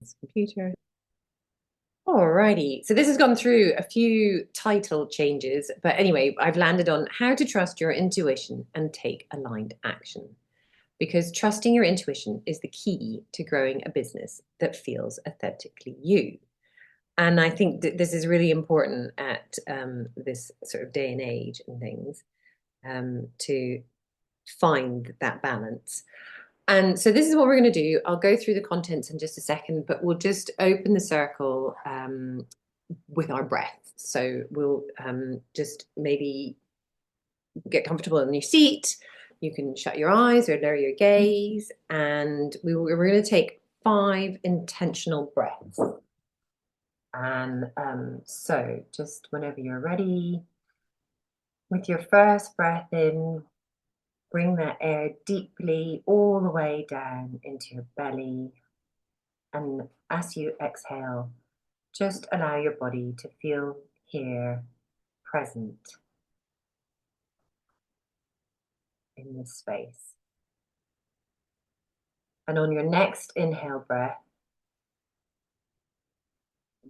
this computer. Alrighty, so this has gone through a few title changes, but anyway, I've landed on how to trust your intuition and take aligned action. Because trusting your intuition is the key to growing a business that feels authentically you. And I think that this is really important at this sort of day and age and things to find that balance. And so this is what we're going to do. I'll go through the contents in just a second, but we'll just open the circle with our breath. So we'll just maybe get comfortable in your seat. You can shut your eyes or lower your gaze, and we're going to take 5 intentional breaths. And so just whenever you're ready, with your first breath in, bring that air deeply all the way down into your belly. And as you exhale, just allow your body to feel here, present in this space. And on your next inhale breath,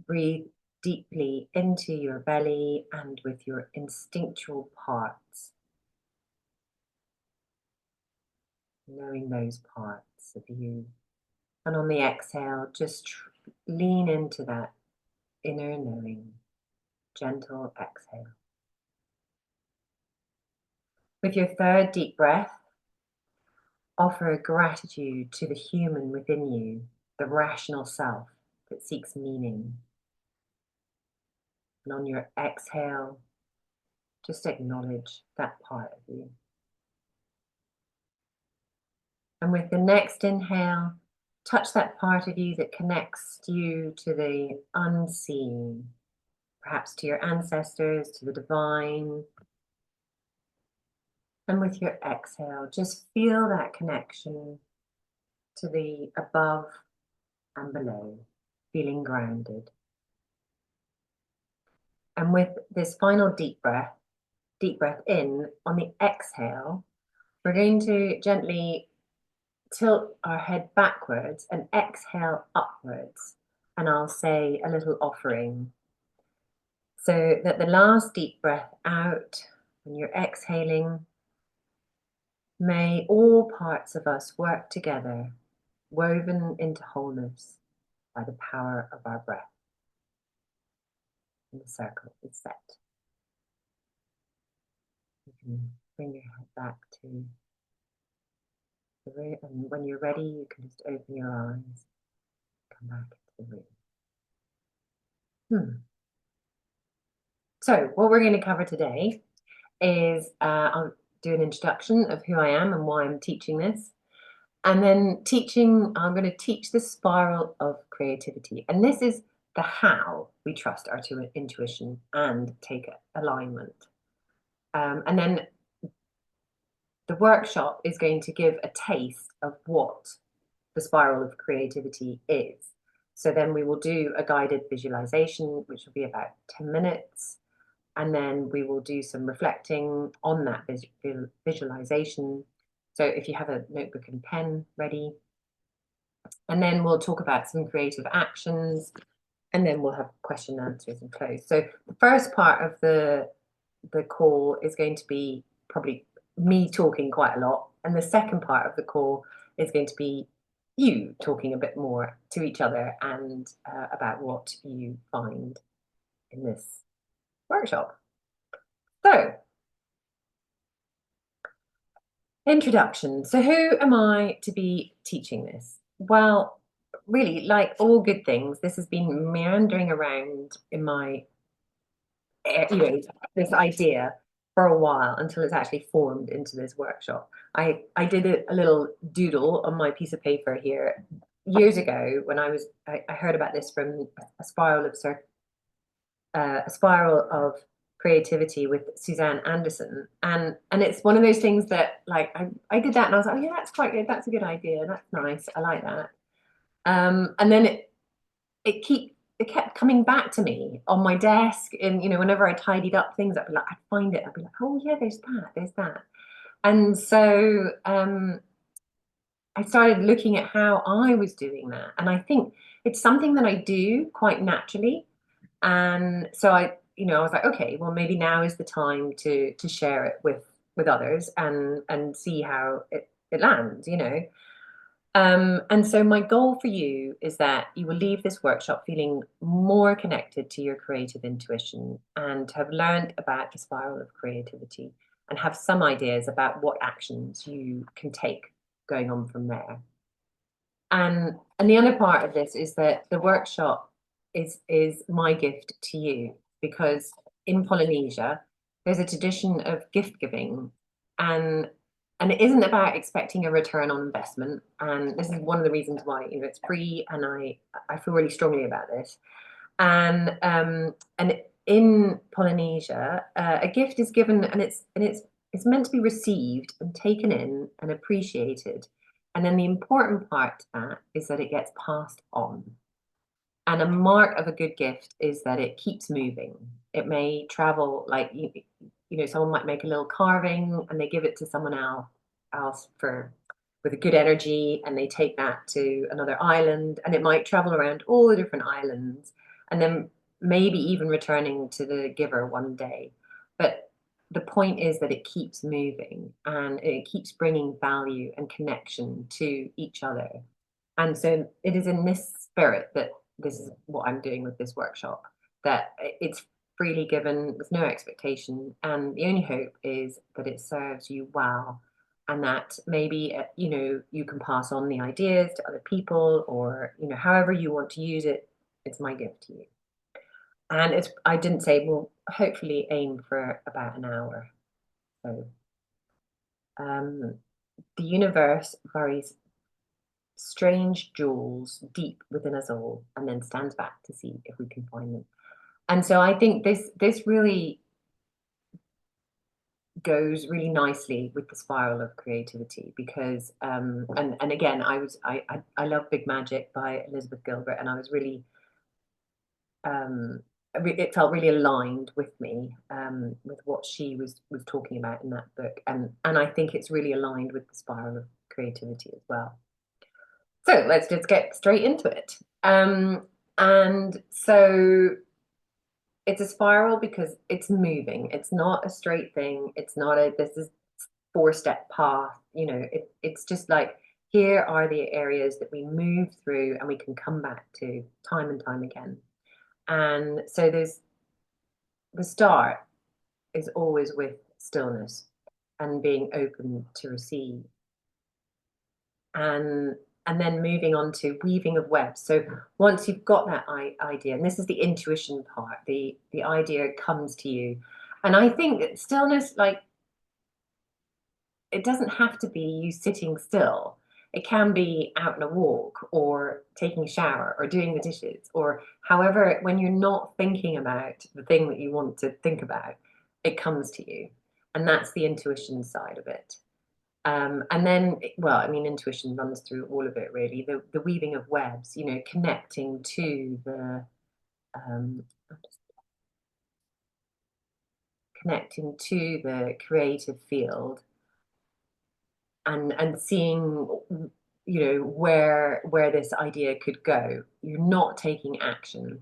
breathe deeply into your belly and with your instinctual parts, knowing those parts of you. And on the exhale, just lean into that inner knowing, gentle exhale. With your third deep breath, offer a gratitude to the human within you, the rational self that seeks meaning. And on your exhale, just acknowledge that part of you. And with the next inhale, touch that part of you that connects you to the unseen, perhaps to your ancestors, to the divine. And with your exhale, just feel that connection to the above and below, feeling grounded. And with this final deep breath in, on the exhale, we're going to gently tilt our head backwards and exhale upwards. And I'll say a little offering. So that the last deep breath out, when you're exhaling, may all parts of us work together, woven into wholeness by the power of our breath. And the circle is set. You can bring your head back to the room, and when you're ready, you can just open your eyes, come back into the room. So what we're going to cover today is I'll do an introduction of who I am and why I'm teaching this. And then I'm going to teach the spiral of creativity. And this is the how we trust our intuition and take alignment. And then the workshop is going to give a taste of what the spiral of creativity is. So then we will do a guided visualization, which will be about 10 minutes. And then we will do some reflecting on that visualization. So if you have a notebook and pen ready, and then we'll talk about some creative actions, and then we'll have question and answers and close. So the first part of the call is going to be probably me talking quite a lot. And the second part of the call is going to be you talking a bit more to each other and about what you find in this workshop. So, introduction. So who am I to be teaching this? Well, really, like all good things, this has been meandering around in my, this idea for a while until it's actually formed into this workshop. I did a little doodle on my piece of paper here years ago when I heard about this from a spiral of creativity with Suzanne Anderson, and it's one of those things that like I did that and I was like, oh yeah, that's quite good, that's a good idea, that's nice, I like that. And then it kept coming back to me on my desk, and whenever I tidied up things, I'd find it, I'd be like, oh yeah, there's that. And so I started looking at how I was doing that, and I think it's something that I do quite naturally. And so I was like, okay, well, maybe now is the time to share it with others and see how it lands. And so my goal for you is that you will leave this workshop feeling more connected to your creative intuition and have learned about the spiral of creativity and have some ideas about what actions you can take going on from there. And the other part of this is that the workshop is my gift to you because in Polynesia there's a tradition of gift giving, and and it isn't about expecting a return on investment. And this is one of the reasons why it's free, and I feel really strongly about this. And in Polynesia, a gift is given, and it's meant to be received and taken in and appreciated. And then the important part to that is that it gets passed on. And a mark of a good gift is that it keeps moving. It may travel, like someone might make a little carving and they give it to someone else for with a good energy, and they take that to another island, and it might travel around all the different islands, and then maybe even returning to the giver one day. But the point is that it keeps moving and it keeps bringing value and connection to each other. And so it is in this spirit that this is what I'm doing with this workshop, that it's freely given with no expectation. And the only hope is that it serves you well, and that maybe, you can pass on the ideas to other people, or, however you want to use it. It's my gift to you. And I didn't say, well, hopefully aim for about an hour. So um, the universe varies strange jewels deep within us all and then stands back to see if we can find them. And so I think this really goes really nicely with the spiral of creativity because and again I love Big Magic by Elizabeth Gilbert, and I was really it felt really aligned with me, with what she was talking about in that book, and I think it's really aligned with the spiral of creativity as well. So let's just get straight into it. And so it's a spiral because it's moving. It's not a straight thing. It's not this is four-step path. It's just like, here are the areas that we move through and we can come back to time and time again. And so the start is always with stillness and being open to receive. And then moving on to weaving of webs. So once you've got that idea, and this is the intuition part, the idea comes to you. And I think that stillness, like, it doesn't have to be you sitting still. It can be out on a walk or taking a shower or doing the dishes, or however, when you're not thinking about the thing that you want to think about, it comes to you. And that's the intuition side of it. And then, well, I mean, intuition runs through all of it, really. The weaving of webs, connecting to um, the creative field, and seeing, where this idea could go. You're not taking action,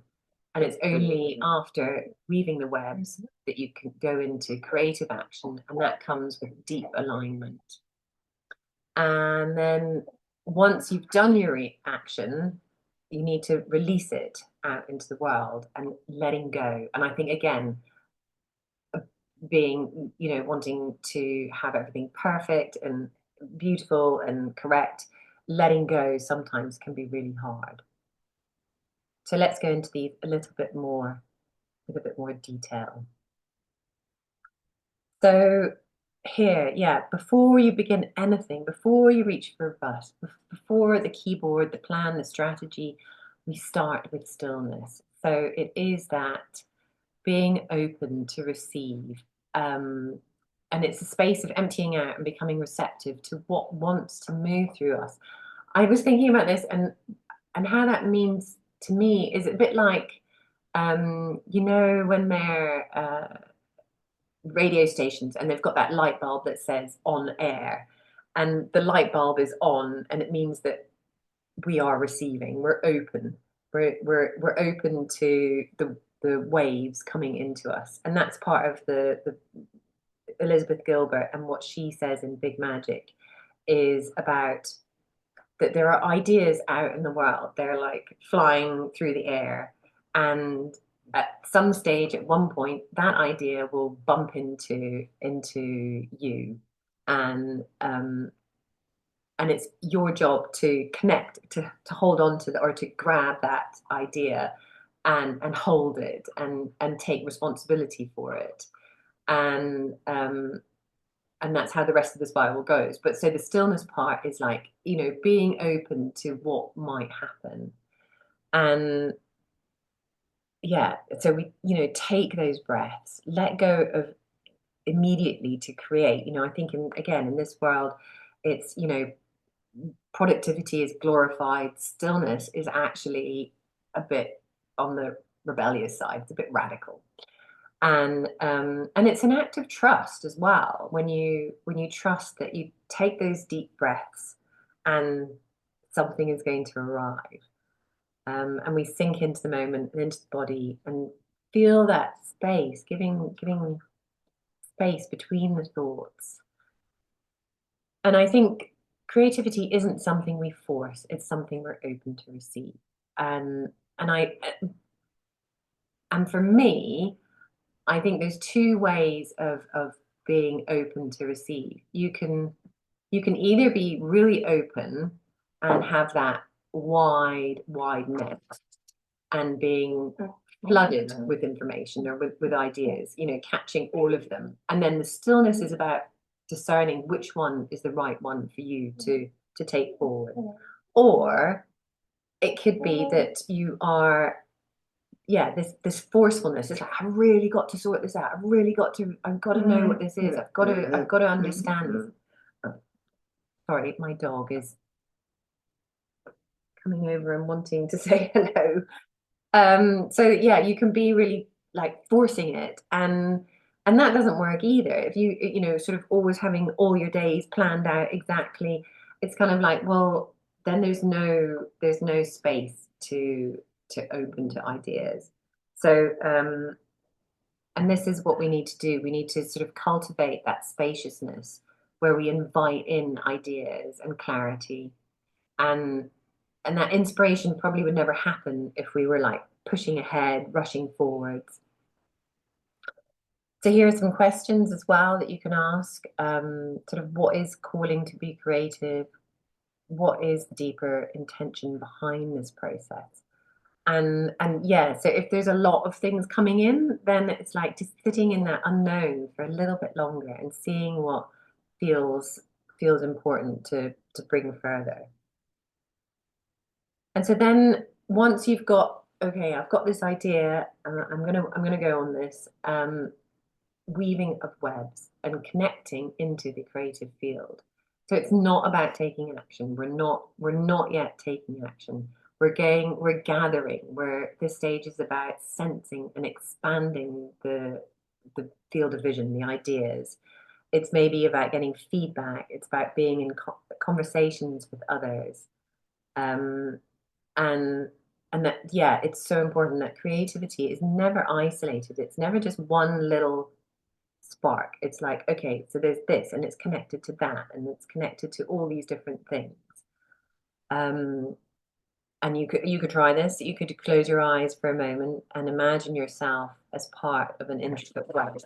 and it's only after weaving the webs that you can go into creative action, and that comes with deep alignment. And then once you've done your action, you need to release it out into the world and letting go. And I think, again, being, wanting to have everything perfect and beautiful and correct, letting go sometimes can be really hard. So let's go into these a little bit more, with a bit more detail. So here, yeah, before you begin anything, before you reach for a bus, before the keyboard, the plan, the strategy, we start with stillness. So it is that being open to receive. And it's a space of emptying out and becoming receptive to what wants to move through us. I was thinking about this, and how that means to me is a bit like, when they're radio stations and they've got that light bulb that says on air, and the light bulb is on, and it means that we are receiving, we're open. We're open to the waves coming into us, and that's part of the Elizabeth Gilbert, and what she says in Big Magic is about that there are ideas out in the world. They're like flying through the air, and at some stage, at one point, that idea will bump into you, and it's your job to connect, to hold on to or to grab that idea, and hold it, and take responsibility for it, and that's how the rest of the spiral goes. But so the stillness part is like, being open to what might happen. And yeah, so we, take those breaths, let go of immediately to create. I think again, in this world, it's, productivity is glorified. Stillness is actually a bit on the rebellious side. It's a bit radical. And it's an act of trust as well, when you trust that you take those deep breaths and something is going to arrive, and we sink into the moment and into the body and feel that space, giving space between the thoughts. And I think creativity isn't something we force; it's something we're open to receive. And and I and for me, I think there's two ways of being open to receive. You can either be really open and have that wide net, and being flooded with information or with ideas, catching all of them. And then the stillness is about discerning which one is the right one for you to take forward. Or it could be that you are, yeah, this forcefulness. It's like, I've really got to sort this out. I've got to know what this is. I've got to understand this. Sorry, my dog is coming over and wanting to say hello. So yeah, you can be really like forcing it, and that doesn't work either. If sort of always having all your days planned out exactly, it's kind of like, well, then there's no space to open to ideas. So and this is what we need to do. We need to sort of cultivate that spaciousness where we invite in ideas and clarity, and that inspiration probably would never happen if we were like pushing ahead, rushing forwards. So here are some questions as well that you can ask. Sort of, what is calling to be creative? What is the deeper intention behind this process? And yeah, so if there's a lot of things coming in, then it's like just sitting in that unknown for a little bit longer and seeing what feels important to bring further. And so then once you've got, okay, I've got this idea, I'm gonna go on this, weaving of webs and connecting into the creative field. So it's not about taking action. We're not yet taking action. We're gathering. This stage is about sensing and expanding the field of vision, the ideas. It's maybe about getting feedback. It's about being in conversations with others. Um, and that, yeah, it's so important that creativity is never isolated. It's never just one little spark. It's like, okay, so there's this, and it's connected to that, and it's connected to all these different things. And you could try this. You could close your eyes for a moment and imagine yourself as part of an intricate web.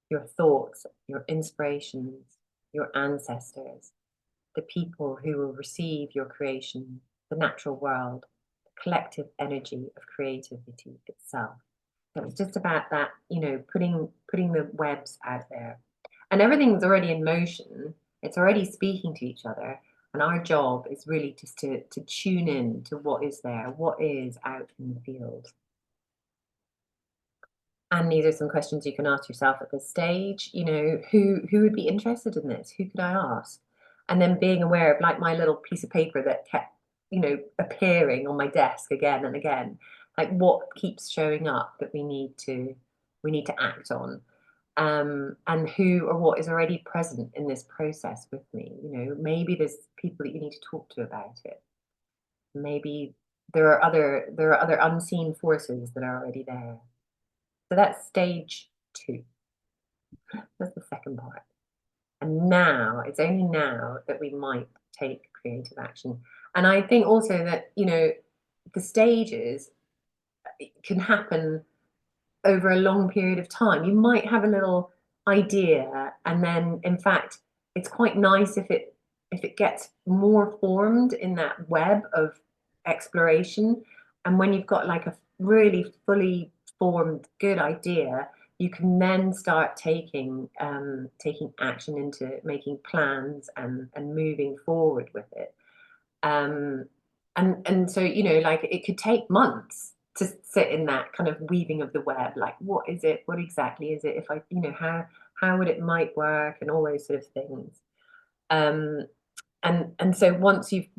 Your thoughts, your inspirations, your ancestors, the people who will receive your creation, the natural world, the collective energy of creativity itself. So it's just about that, putting the webs out there. And everything's already in motion. It's already speaking to each other. And our job is really just to tune in to what is there, what is out in the field. And these are some questions you can ask yourself at this stage. Who would be interested in this? Who could I ask? And then being aware of, like, my little piece of paper that kept, appearing on my desk again and again. Like, what keeps showing up that we need to act on. And who or what is already present in this process with me. Maybe there's people that you need to talk to about it. Maybe there are other unseen forces that are already there. So that's stage two. That's the second part. And now, it's only now that we might take creative action. And I think also that, the stages can happen over a long period of time. You might have a little idea, and then in fact, it's quite nice if it gets more formed in that web of exploration. And when you've got like a really fully formed good idea, you can then start taking action into making plans and moving forward with it. Um, and so, like it could take months to sit in that kind of weaving of the web. Like, what is it? What exactly is it? If I, how would it might work and all those sort of things. Um, and so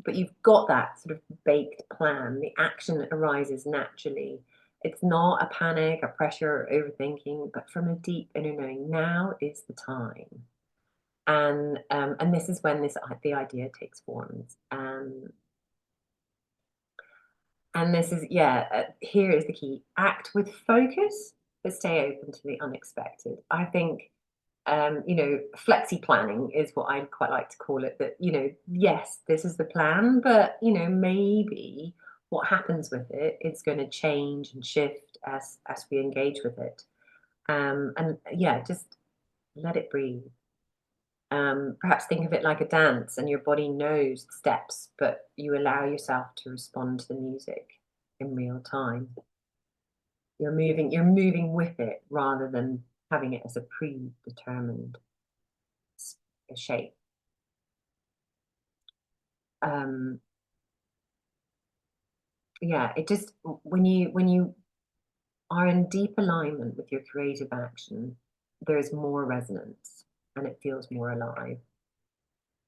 but you've got that sort of baked plan, the action arises naturally. It's not a panic, a pressure, or overthinking, but from a deep inner knowing. Now is the time, and this is when the idea takes forms. And this is, yeah, here is the key. Act with focus, but stay open to the unexpected. I think, flexi planning is what I quite like to call it. That, yes, this is the plan, but, maybe what happens with it is going to change and shift as we engage with it. And yeah, just let it breathe. Perhaps think of it like a dance, and your body knows the steps, but you allow yourself to respond to the music in real time. You're moving with it rather than having it as a predetermined shape. Um, yeah, it just when you are in deep alignment with your creative action, there is more resonance and it feels more alive.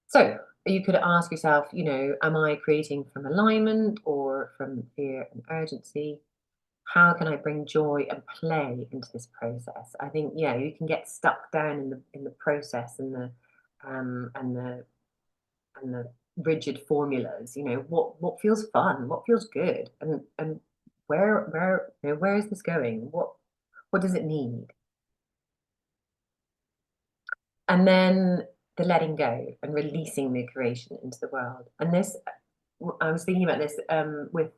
So you could ask yourself, am I creating from alignment or from fear and urgency? How can I bring joy and play into this process? I think, yeah, you can get stuck down in the process and the um, and the and the rigid formulas. What feels fun, what feels good, and where is this going? What does it need? And then the letting go and releasing the creation into the world. And this, I was thinking about this with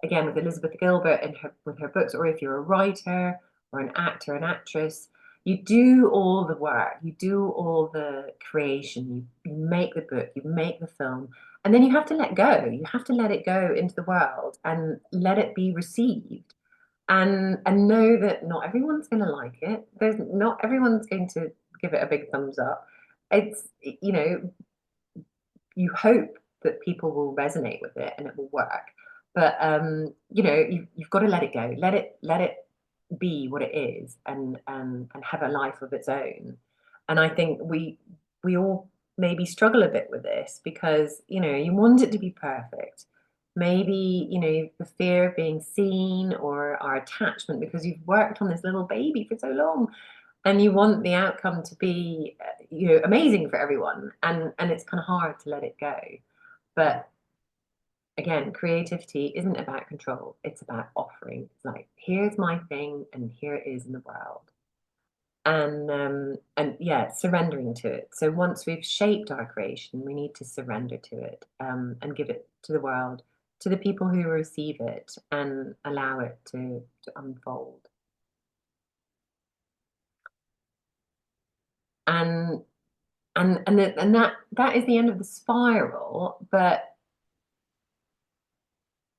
again with Elizabeth Gilbert and with her books, or if you're a writer or an actor, an actress, you do all the work, you do all the creation, you make the book, you make the film, and then you have to let go. You have to let it go into the world and let it be received. And know that not everyone's going to like it. There's not everyone's going to give it a big thumbs up. It's, you hope that people will resonate with it and it will work. But you've got to let it go. Let it be what it is, and have a life of its own. And I think we all maybe struggle a bit with this because you want it to be perfect. Maybe the fear of being seen, or our attachment because you've worked on this little baby for so long, and you want the outcome to be amazing for everyone, and it's kind of hard to let it go. But again, creativity isn't about control, it's about offering. It's like, here's my thing and here it is in the world. And yeah, surrendering to it. So once we've shaped our creation, we need to surrender to it, and give it to the world, to the people who receive it, and allow it to unfold. And that is the end of the spiral, but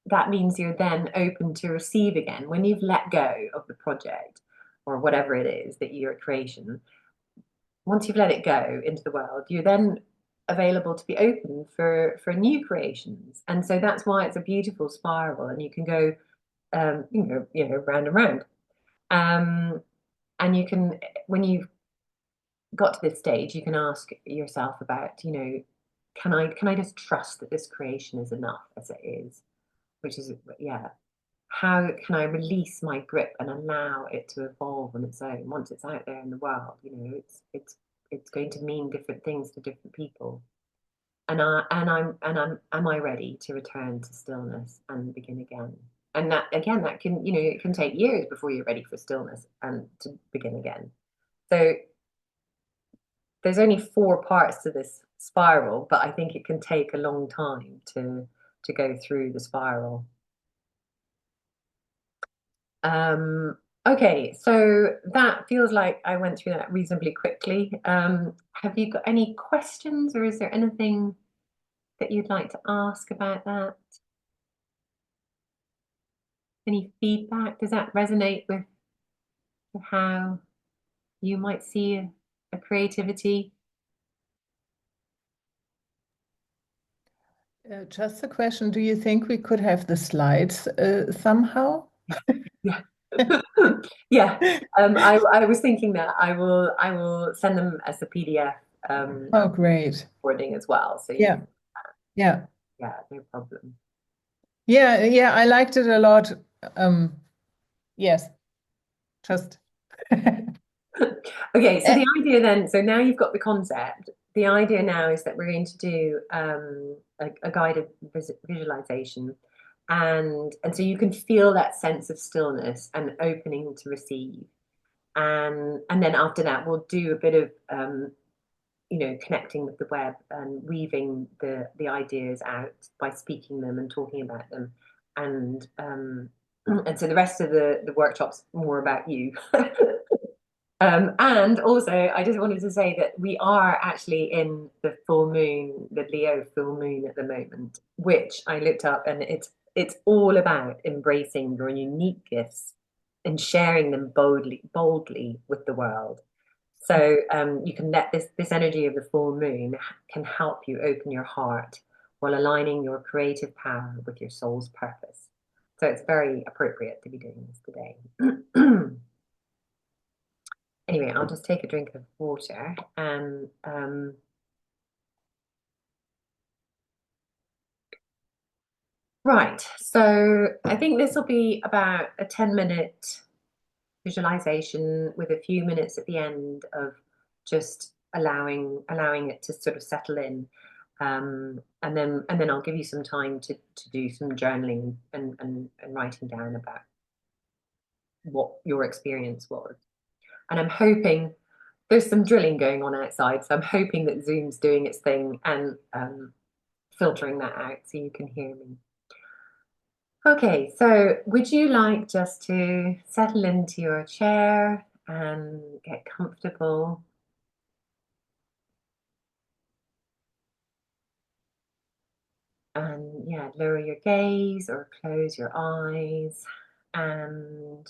that means you're then open to receive again when you've let go of the project or whatever it is that you're creation. Once you've let it go into the world, you're then available to be open for new creations. And so that's why it's a beautiful spiral, and you can go round and round. Um, and you can, when you've got to this stage, you can ask yourself about, can I just trust that this creation is enough as it is? Which is, yeah, how can I release my grip and allow it to evolve on its own once it's out there in the world? It's going to mean different things to different people. am I ready to return to stillness and begin again? And that again, that can, it can take years before you're ready for stillness and to begin again. So there's only 4 parts to this spiral, but I think it can take a long time to go through the spiral. Okay, so that feels like I went through that reasonably quickly. Have you got any questions, or is there anything that you'd like to ask about that? Any feedback? Does that resonate with how you might see a creativity? Just a question, do you think we could have the slides somehow? Yeah. Yeah. I was thinking that I will send them as a PDF Oh, great. recording as well. So you Yeah, can, yeah. yeah, no problem. Yeah, yeah, I liked it a lot. Yes, just Okay, so Eh, the idea then, so now you've got the concept. The idea now is that we're going to do a guided visualization, and so you can feel that sense of stillness and opening to receive, and then after that we'll do a bit of connecting with the web and weaving the ideas out by speaking them and talking about them, and so the rest of the workshop's more about you. And also, I just wanted to say that we are actually in the full moon, the Leo full moon at the moment, which I looked up, and it's all about embracing your unique gifts and sharing them boldly with the world. So you can let this energy of the full moon can help you open your heart while aligning your creative power with your soul's purpose. So it's very appropriate to be doing this today. Anyway, I'll just take a drink of water and right. So I think this will be about a 10-minute visualization with a few minutes at the end of just allowing it to sort of settle in. And then I'll give you some time to do some journaling and writing down about what your experience was. And I'm hoping there's some drilling going on outside, so I'm hoping that Zoom's doing its thing and filtering that out so you can hear me. Okay, so would you like just to settle into your chair and get comfortable? And yeah, lower your gaze or close your eyes. And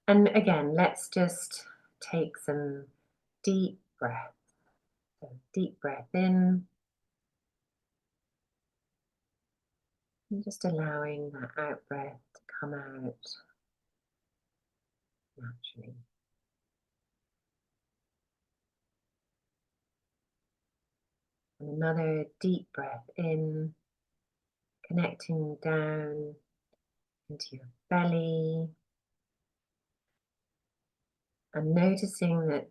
and again, let's just take some deep breath. So deep breath in, and just allowing that out breath to come out naturally. And another deep breath in, connecting down into your belly and noticing that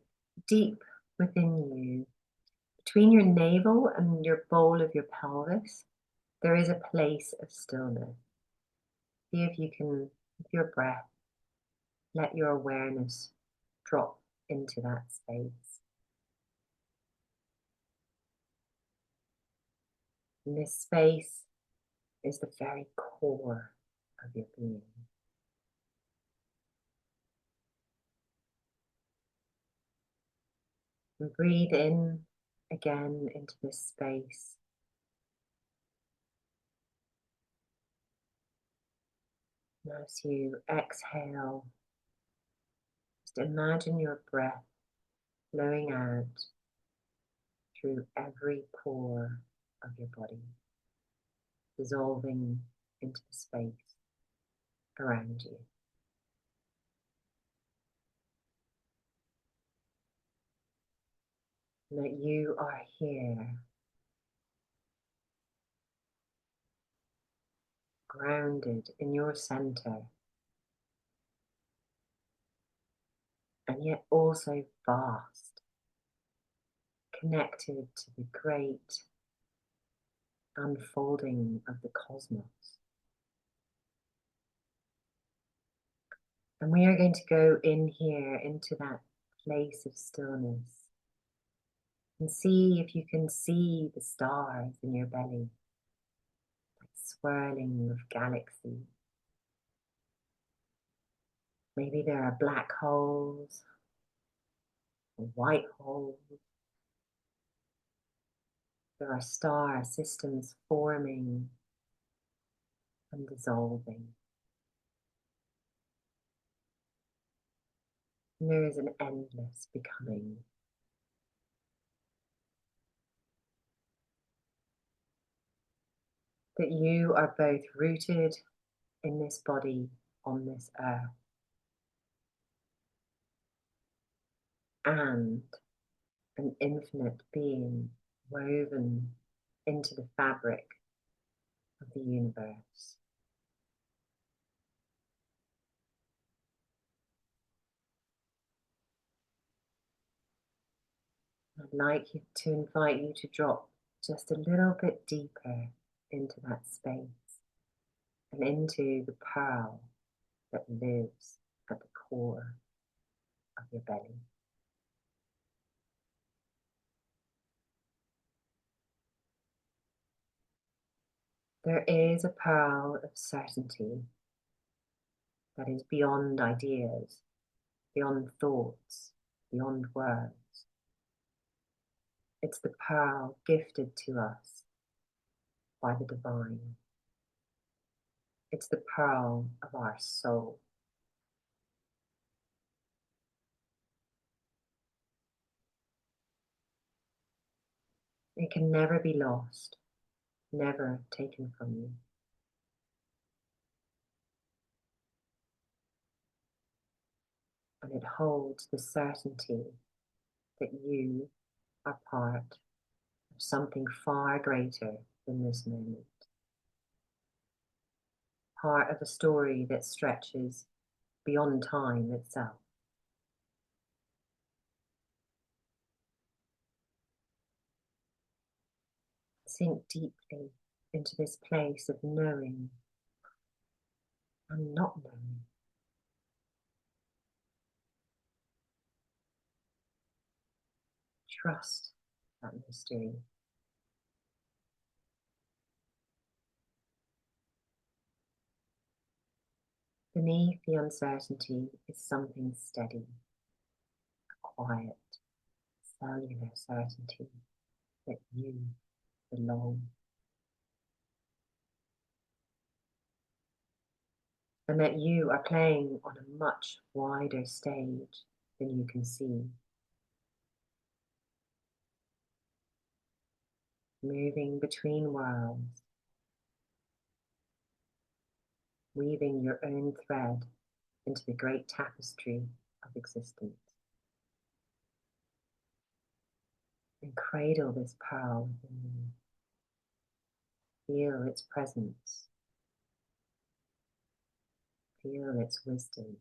deep within you, between your navel and your bowl of your pelvis, there is a place of stillness. See if you can, with your breath, let your awareness drop into that space. And this space is the very core of your being. And breathe in again into this space. And as you exhale, just imagine your breath flowing out through every pore of your body, dissolving into the space around you. And that you are here, grounded in your center, and yet also vast, connected to the great unfolding of the cosmos. And we are going to go in here into that place of stillness and see if you can see the stars in your belly, that swirling of galaxies. Maybe there are black holes or white holes. There are star systems forming and dissolving. And there is an endless becoming. That you are both rooted in this body on this earth and an infinite being woven into the fabric of the universe. I'd like to invite you to drop just a little bit deeper into that space and into the pearl that lives at the core of your belly. There is a pearl of certainty that is beyond ideas, beyond thoughts, beyond words. It's the pearl gifted to us by the divine. It's the pearl of our soul. It can never be lost, never taken from you. And it holds the certainty that you are part of something far greater than this moment. Part of a story that stretches beyond time itself. Sink deeply into this place of knowing and not knowing. Trust that mystery. Beneath the uncertainty is something steady, a quiet, cellular certainty that you belong. And that you are playing on a much wider stage than you can see. Moving between worlds, weaving your own thread into the great tapestry of existence. And cradle this pearl within you. Feel its presence. Feel its wisdom.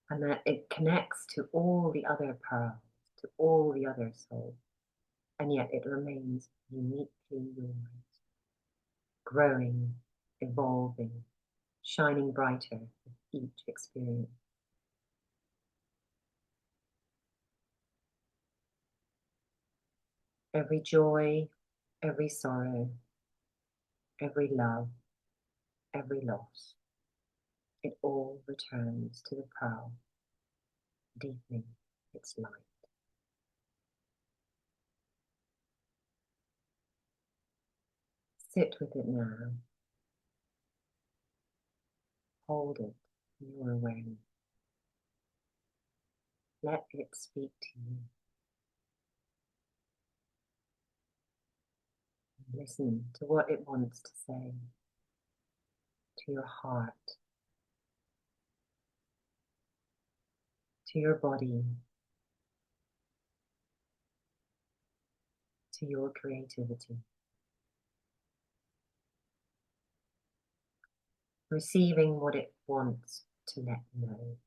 And that it connects to all the other pearls, to all the other souls, and yet it remains uniquely yours, growing, evolving, shining brighter with each experience. Every joy, every sorrow, every love, every loss, it all returns to the pearl, deepening its light. Sit with it now. Hold it in your awareness. Let it speak to you. Listen to what it wants to say, to your heart, to your body, to your creativity. receiving what it wants to let you know.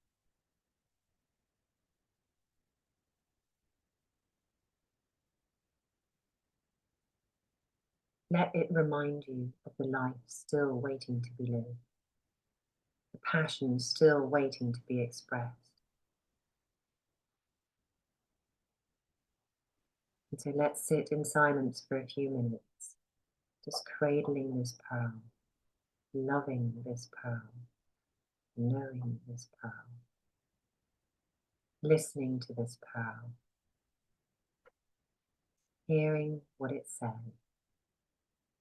Let it remind you of the life still waiting to be lived, the passion still waiting to be expressed. And so let's sit in silence for a few minutes, just cradling this pearl, loving this pearl, knowing this pearl, listening to this pearl, hearing what it says,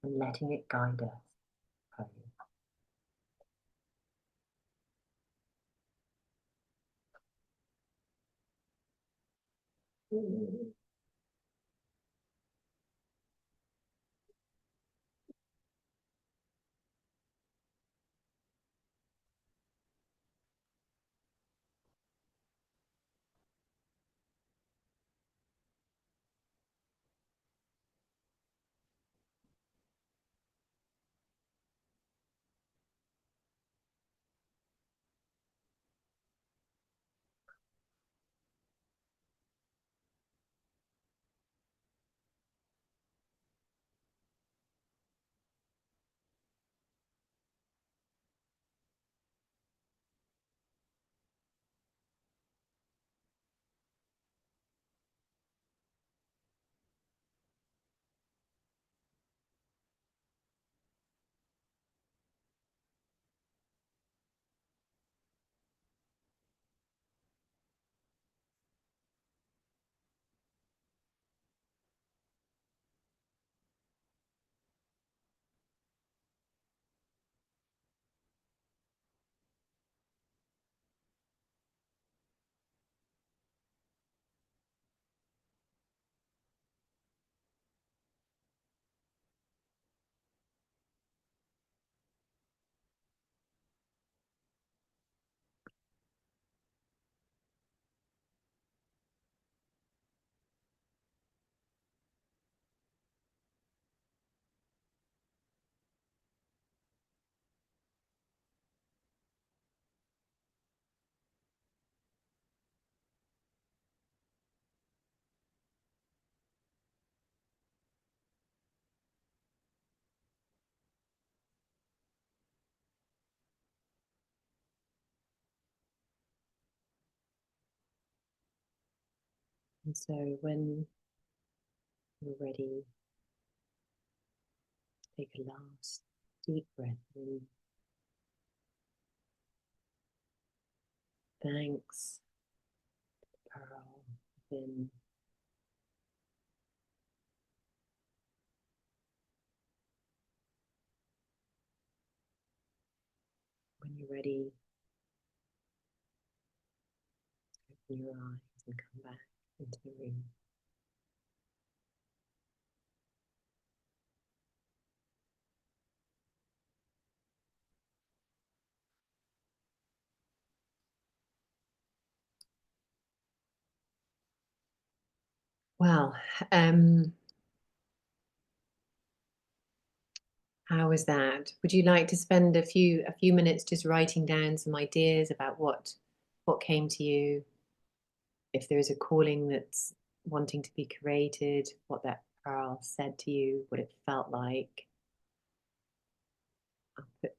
and letting it guide us home. And so when you're ready, take a last deep breath in. Thanks, pearl, within. When you're ready, open your eyes and come back into the room. Well, how was that? Would you like to spend a few minutes just writing down some ideas about what came to you? If there is a calling that's wanting to be created, what that pearl said to you, what it felt like. I'll put,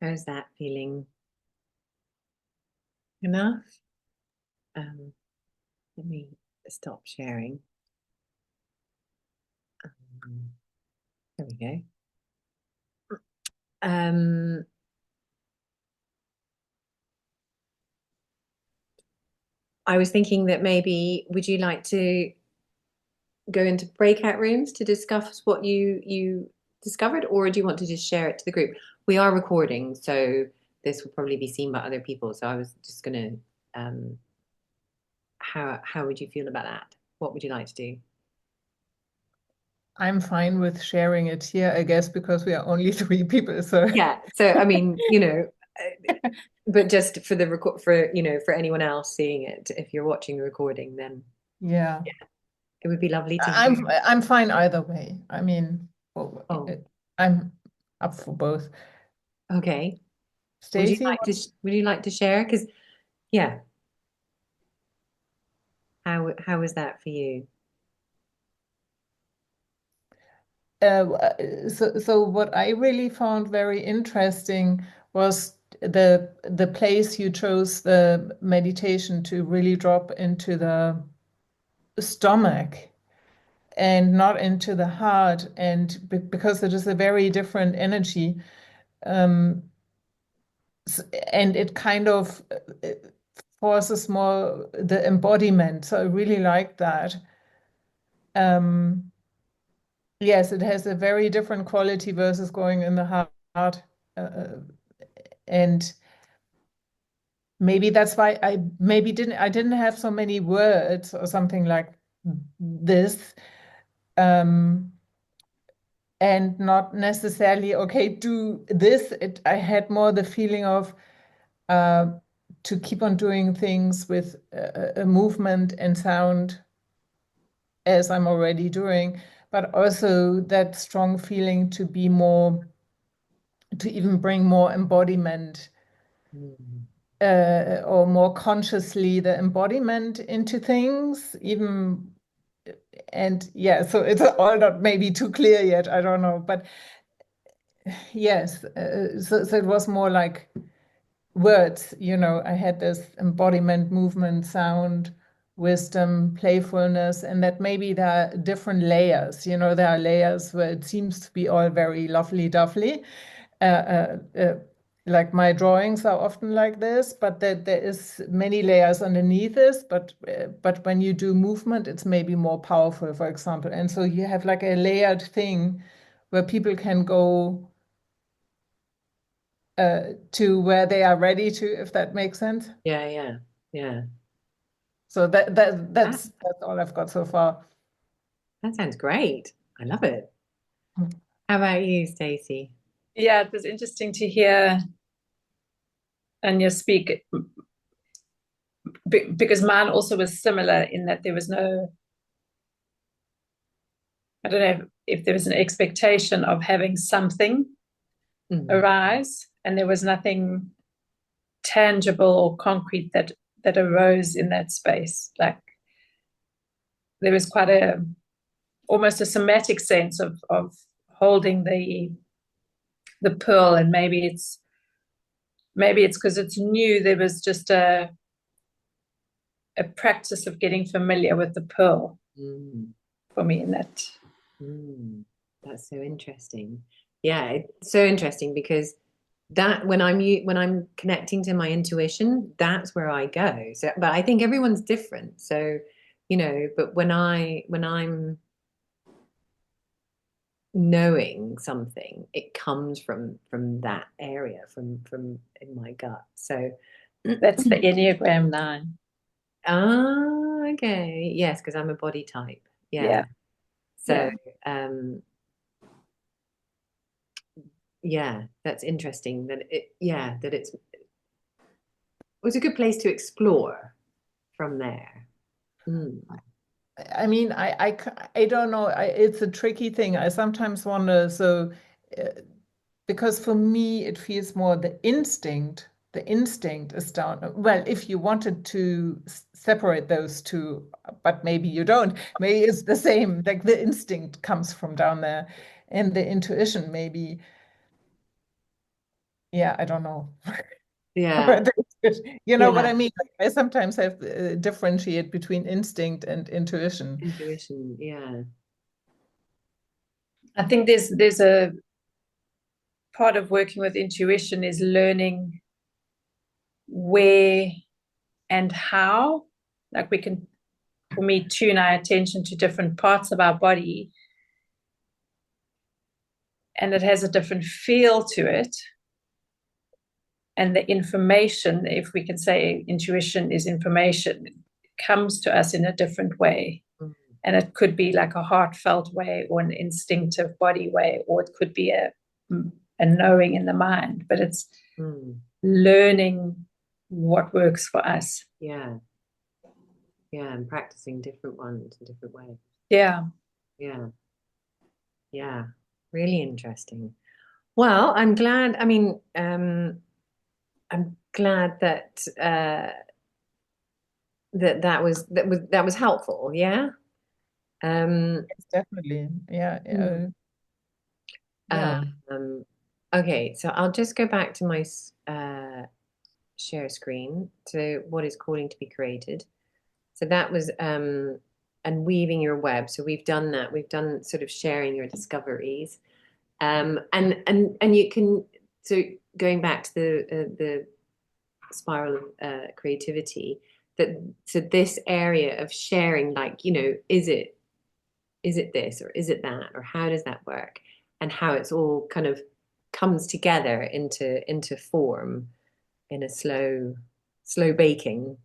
How's that feeling? Enough? Let me stop sharing. There we go. I was thinking that maybe would you like to go into breakout rooms to discuss what you discovered, or do you want to just share it to the group? We are recording, so this will probably be seen by other people. So I was just gonna, how would you feel about that? What would you like to do? I'm fine with sharing it here, I guess, because we are only 3 people. So Yeah. So I mean, but just for the record, for anyone else seeing it, if you're watching the recording, then yeah, it would be lovely to hear. I'm fine either way. I mean, Oh, I'm up for both. okay. Stacy, Would you like to share? Because yeah, how was that for you? so what I really found very interesting was the place you chose the meditation to really drop into the stomach and not into the heart, and because it is a very different energy, um, and it kind of forces more the embodiment. So I really like that. Um, yes, it has a very different quality versus going in the heart. And maybe that's why I didn't have so many words or something like this. And not necessarily, okay, do this. I had more the feeling of to keep on doing things with a movement and sound as I'm already doing, but also that strong feeling to be more, to even bring more embodiment Mm. or more consciously the embodiment into things, even. And yeah, so it's all not maybe too clear yet, I don't know, but yes, so it was more like words, I had this embodiment, movement, sound, wisdom, playfulness, and that maybe there are different layers. There are layers where it seems to be all very lovely dovely. Like my drawings are often like this, but there is many layers underneath this. But when you do movement, it's maybe more powerful, for example. And so you have like a layered thing where people can go to where they are ready to, if that makes sense. Yeah. So That, that's all I've got so far. that sounds great. I love it. How about you, Stacey? Yeah, it was interesting to hear Anya speak because mine also was similar in that there was no, I don't know if there was an expectation of having something arise, and there was nothing tangible or concrete that arose in that space. Like there was quite almost a somatic sense of holding the pearl, and maybe it's because it's new. There was just a practice of getting familiar with the pearl for me in that. That's so interesting. Yeah, it's so interesting because that when I'm connecting to my intuition, that's where I go. So, but I think everyone's different. So, but when I'm knowing something, it comes from that area, from in my gut. So That's the Enneagram 9. Okay. Yes, because I'm a body type. Yeah. So, yeah, that's interesting that it was a good place to explore from there. I mean, I don't know. It's a tricky thing. I sometimes wonder. So, because for me, it feels more the instinct. The instinct is down. Well, if you wanted to separate those two, but maybe you don't. Maybe it's the same. Like the instinct comes from down there, and the intuition maybe Yeah, I don't know. Yeah. You know what Yeah. I mean? Like, I sometimes have differentiate between instinct and intuition. Intuition. Yeah. I think there's a part of working with intuition is learning where and how, like we can, for me, tune our attention to different parts of our body, and it has a different feel to it. And the information, if we can say intuition is information, comes to us in a different way. Mm. And it could be like a heartfelt way or an instinctive body way, or it could be a knowing in the mind, but it's learning what works for us. Yeah. Yeah. And practicing different ones in different ways. Yeah. Yeah. Yeah. Really interesting. Well, I'm glad. I mean, I'm glad that that was helpful. Yeah. It's definitely, yeah, yeah. Okay, so I'll just go back to my share screen to what is calling to be created. So that was and weaving your web. So we've done that. We've done sort of sharing your discoveries. And you can, so going back to the spiral of creativity, that so this area of sharing, like, you know, is it this or is it that, or how does that work, and how it's all kind of comes together into form in a slow baking.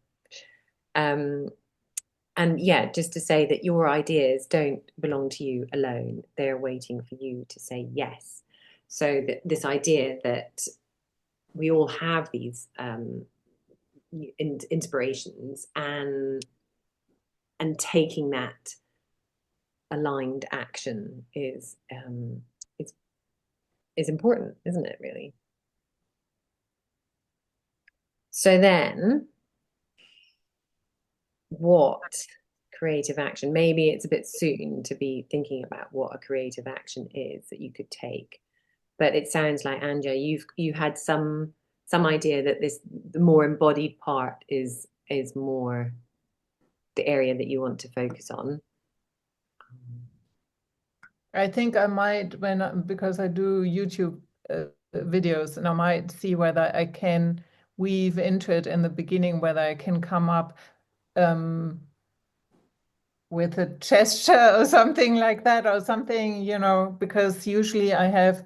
And yeah, just to say that your ideas don't belong to you alone. They're waiting for you to say yes. So that this idea that we all have these inspirations, and taking that aligned action is important, isn't it, really? So then what creative action? Maybe it's a bit soon to be thinking about what a creative action is that you could take. But it sounds like, Anja, you had some idea that the more embodied part is more the area that you want to focus on. I think I might, because I do YouTube videos, and I might see whether I can weave into it in the beginning, whether I can come up with a gesture or something like that, or something, you know, because usually I have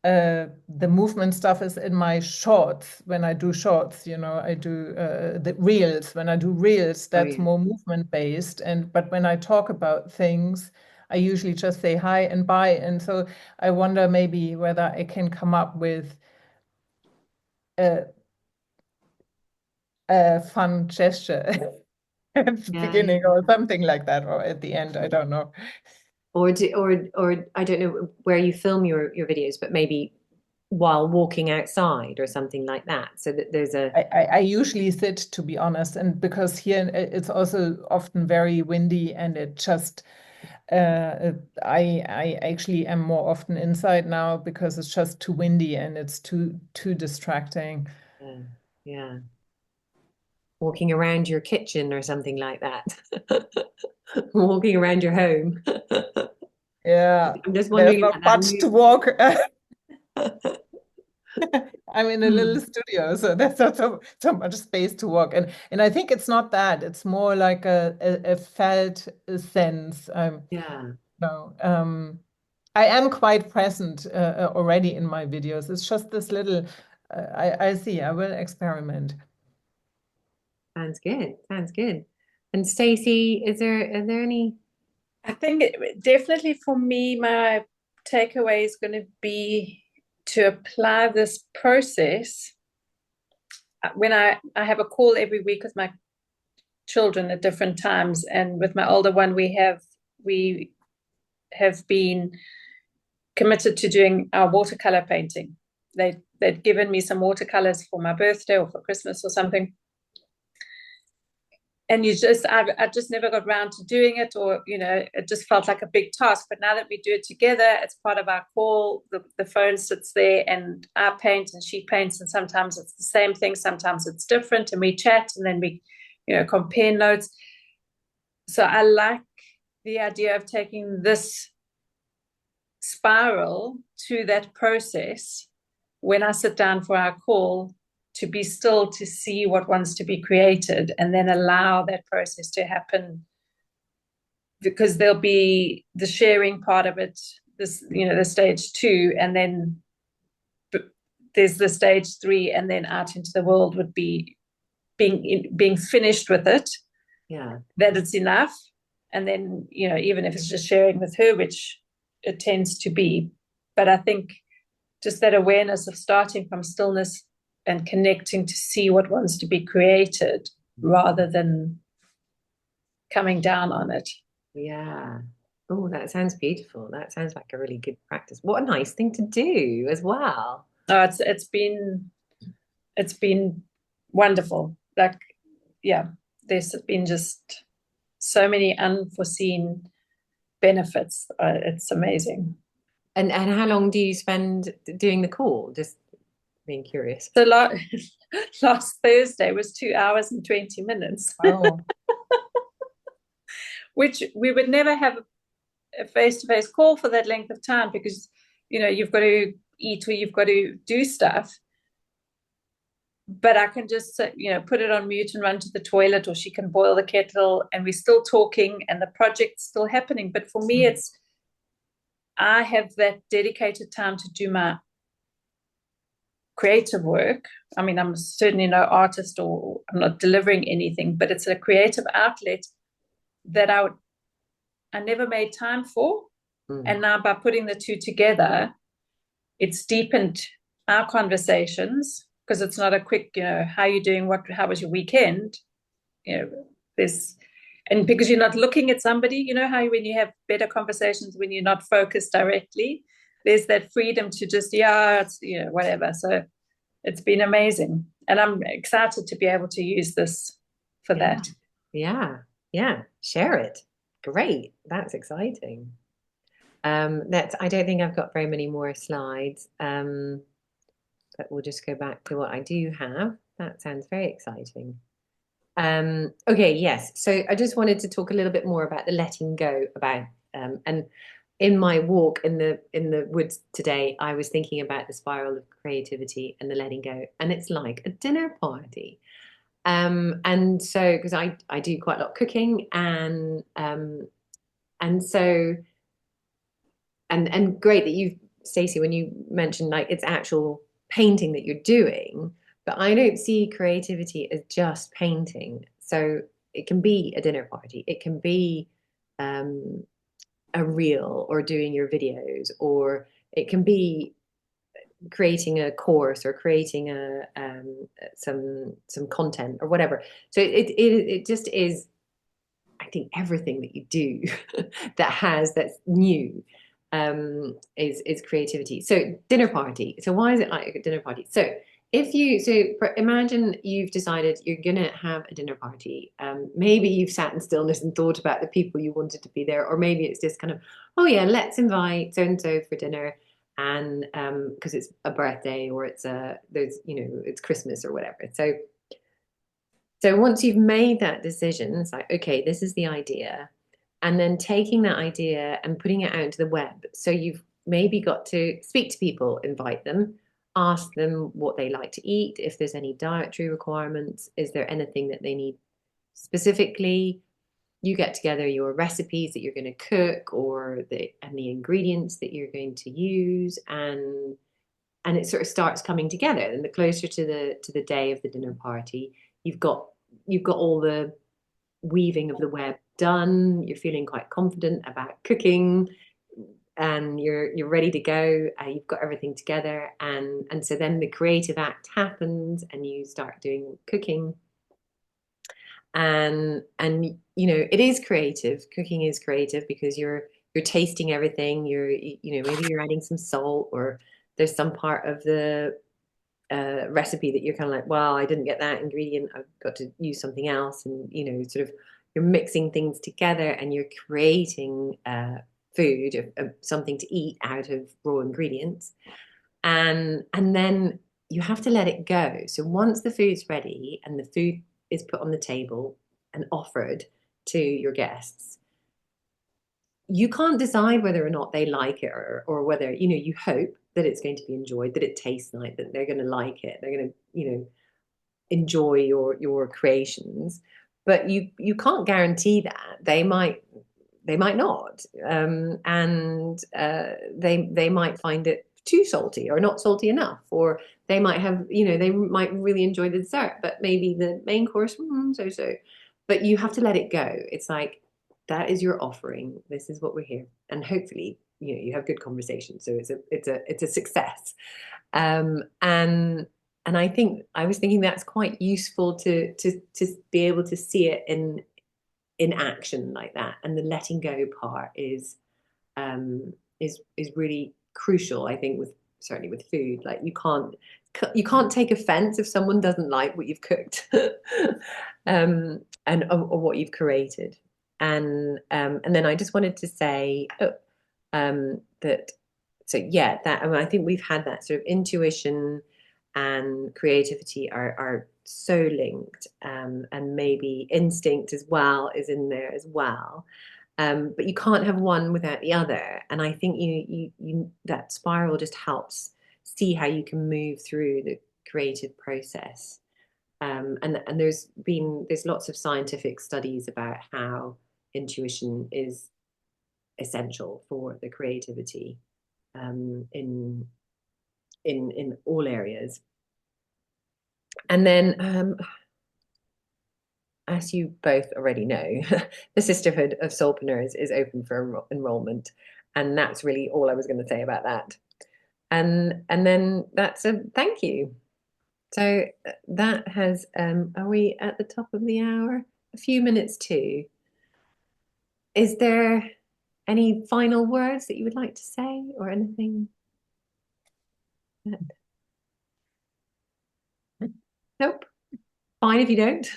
the movement stuff is in my shorts. When I do shorts, you know, I do the reels. When I do reels, that's more movement based. But when I talk about things, I usually just say hi and bye. And so I wonder maybe whether I can come up with a fun gesture at the beginning or something like that, or at the end. I don't know. Or I don't know where you film your videos, but maybe while walking outside or something like that, so that there's I usually sit, to be honest, and because here it's also often very windy, and it just I actually am more often inside now because it's just too windy and it's too distracting. Yeah. Walking around your kitchen or something like that. Walking around your home. Yeah, I'm just there's wondering not about much to walk. that. I'm in a little studio, so there's not so much space to walk. And I think it's not that. It's more like a felt sense. Yeah. No, I am quite present already in my videos. It's just this little. I see. I will experiment. Sounds good. Sounds good. And Stacey, are there any? I think definitely for me, my takeaway is going to be to apply this process. When I have a call every week with my children at different times, and with my older one, we have been committed to doing our watercolor painting. They'd given me some watercolors for my birthday or for Christmas or something. and I just never got around to doing it, or it just felt like a big task. But now that we do it together, it's part of our call. The phone sits there, and I paint and she paints, and sometimes it's the same thing, sometimes it's different, and we chat, and then we compare notes. So I like the idea of taking this spiral to that process when I sit down for our call, to be still, to see what wants to be created, and then allow that process to happen, because there'll be the sharing part of it, this the stage 2, and then there's the stage 3, and then out into the world would be being finished with it, that it's enough. And then even if it's just sharing with her, which it tends to be, but I think just that awareness of starting from stillness and connecting to see what wants to be created, rather than coming down on it. Yeah. Oh, that sounds beautiful. That sounds like a really good practice. What a nice thing to do as well. Oh, it's been wonderful. Like, yeah, there's been just so many unforeseen benefits. It's amazing. And how long do you spend doing the call? Just being curious. So last Thursday was 2 hours and 20 minutes. Oh. Which we would never have a face-to-face call for that length of time, because you've got to eat or you've got to do stuff. But I can just put it on mute and run to the toilet, or she can boil the kettle, and we're still talking and the project's still happening. But for me, I have that dedicated time to do my creative work. I mean, I'm certainly no artist, or I'm not delivering anything, but it's a creative outlet that I never made time for. And now, by putting the two together, it's deepened our conversations, because it's not a quick, how are you doing? How was your weekend? And because you're not looking at somebody, how when you have better conversations, when you're not focused directly, there's that freedom to just, it's, whatever. So it's been amazing. And I'm excited to be able to use this for that. Yeah. Share it. Great. That's exciting. I don't think I've got very many more slides. But we'll just go back to what I do have. That sounds very exciting. Okay, yes. So I just wanted to talk a little bit more about the letting go and in my walk in the woods today, I was thinking about the spiral of creativity and the letting go, and it's like a dinner party. And so because I do quite a lot of cooking, and so and great that you, Stacey, when you mentioned like it's actual painting that you're doing, but I don't see creativity as just painting. So it can be a dinner party, it can be a reel, or doing your videos, or it can be creating a course, or creating some content, or whatever. So it just is, I think, everything that you do that's new is creativity. So dinner party. So why is it like a dinner party? So imagine you've decided you're gonna have a dinner party. Maybe you've sat in stillness and thought about the people you wanted to be there, or maybe it's just kind of, oh yeah, let's invite so and so for dinner, and because it's a birthday, or it's it's Christmas or whatever. So once you've made that decision, it's like, okay, this is the idea. And then taking that idea and putting it out into the web. So you've maybe got to speak to people, invite them, ask them what they like to eat, if there's any dietary requirements, is there anything that they need specifically. You get together your recipes that you're going to cook, or the ingredients that you're going to use, and it sort of starts coming together. And the closer to the day of the dinner party, you've got all the weaving of the web done, you're feeling quite confident about cooking, and you're ready to go, you've got everything together, and so then the creative act happens, and you start doing cooking, and it is creative. Cooking is creative because you're tasting everything. Maybe you're adding some salt, or there's some part of the recipe that you're kind of like, well, I didn't get that ingredient, I've got to use something else, and sort of you're mixing things together and you're creating food, something to eat out of raw ingredients, and then you have to let it go. So once the food's ready and the food is put on the table and offered to your guests, you can't decide whether or not they like it, or whether, you hope that it's going to be enjoyed, that it tastes like, that they're going to like it, they're going to, enjoy your creations. But you can't guarantee that. They might not, and they might find it too salty or not salty enough, or they might have, they might really enjoy the dessert, but maybe the main course so. But you have to let it go. It's like, that is your offering. This is what we're here, and hopefully, you have good conversation. So it's a success. And I think I was thinking that's quite useful to be able to see it in action like that. And the letting go part is really crucial, I think, certainly with food. Like, you can't take offense if someone doesn't like what you've cooked, or what you've created. And then I just wanted to say that. So yeah, I think we've had that sort of intuition and creativity are so linked, and maybe instinct as well is in there as well. But you can't have one without the other. And I think you that spiral just helps see how you can move through the creative process. And there's lots of scientific studies about how intuition is essential for the creativity, in all areas. And then, as you both already know, the Sisterhood of Soulpreneurs is open for enrollment, and that's really all I was going to say about that. And then that's a thank you. So that has, are we at the top of the hour? A few minutes to. Is there any final words that you would like to say, or anything? Nope. Fine if you don't.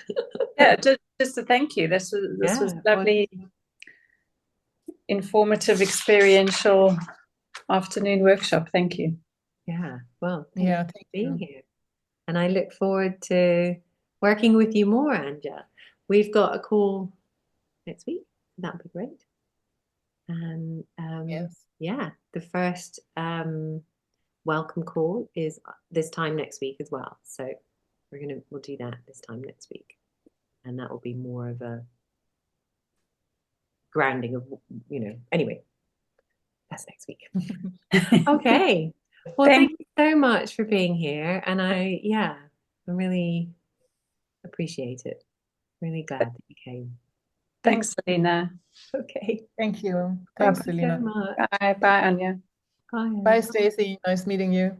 Yeah, just a thank you. This was lovely, informative, experiential afternoon workshop. Thank you. Yeah, well, Yeah, thank thank you for being you. here. And I look forward to working with you more, Anja. We've got a call next week. That'd be great. And Yes. yeah, the first welcome call is this time next week as well. So we'll do that this time next week. And that will be more of a grounding of, anyway, that's next week. Okay. Well, thank you so much for being here. And I really appreciate it. Really glad that you came. Thanks, Selena. Okay. Thank you. Thank Thanks, you Selena. so much. Bye, Anja. Bye. Bye, Stacey. Nice meeting you.